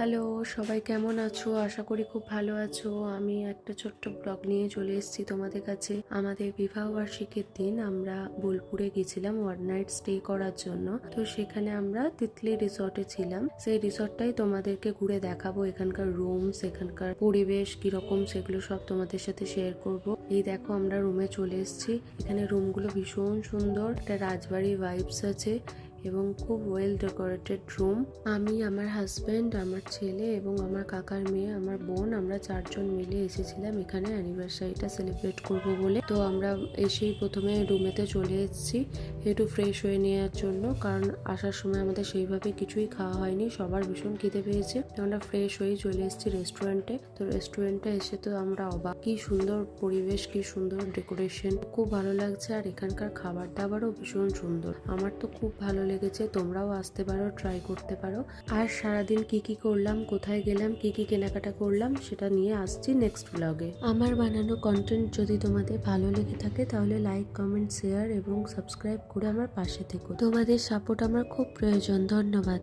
Hello, সবাই কেমন আছো? আশা করি খুব ভালো আছো। আমি একটা ছোট্ট ব্লগ নিয়ে চলে এসেছি তোমাদের কাছে। আমাদের বিবাহ বার্ষিকীর দিন আমরা বোলপুরে গেছিলাম ওয়ান নাইট স্টে করার জন্য। তো সেখানে আমরা তিতলি রিসর্টে ছিলাম। সেই রিসর্টটাই তোমাদেরকে ঘুরে দেখাবো। এখানকার রুমস, এখানকার পরিবেশ কিরকম সেগুলো সব তোমাদের সাথে শেয়ার করব। এই দেখো আমরা রুমে চলে এসেছি। এখানে রুমগুলো ভীষণ সুন্দর, একটা রাজবাড়ি ভাইবস আছে এবং খুব ওয়েল ডেকোরেটেড রুম। আমি, আমার হাজবেন্ড, আমার ছেলে এবং আমার কাকার মেয়ে, আমার বোন, আমরা 4 জন মিলে এসেছিলাম এখানে অ্যানিভার্সারিটা সেলিব্রেট করব বলে। তো আমরা এসেই প্রথমে রুমেতে চলে এসেছি একটু ফ্রেশ হয়ে নেওয়ার জন্য, কারণ আসার সময় আমাদের সেইভাবে কিছুই খাওয়া হয়নি, সবার ভীষণ খিদে পেয়েছে। তো আমরা ফ্রেশ হয়ে চলে এসেছি রেস্টুরেন্টে। তো রেস্টুরেন্টে এসে তো আমরা অবাক, কি সুন্দর পরিবেশ, কি সুন্দর ডেকোরেশন, খুব ভালো লাগছে। আর এখানকার খাবার দাবারও ভীষণ সুন্দর, আমার তো খুব ভালো লেগেছে। তোমরাও আসতে পারো, ট্রাই করতে পারো। আর সারাদিন কি কি করলাম, কোথায় গেলাম, কি কি কেনাকাটা করলাম সেটা নিয়ে আসছি নেক্সট ব্লগে। আমার বানানো কন্টেন্ট যদি তোমাদের ভালো লেগে থাকে তাহলে লাইক, কমেন্ট, শেয়ার এবং সাবস্ক্রাইব করে আমার পাশে থেকো। তোমাদের সাপোর্ট আমার খুব প্রয়োজন। ধন্যবাদ।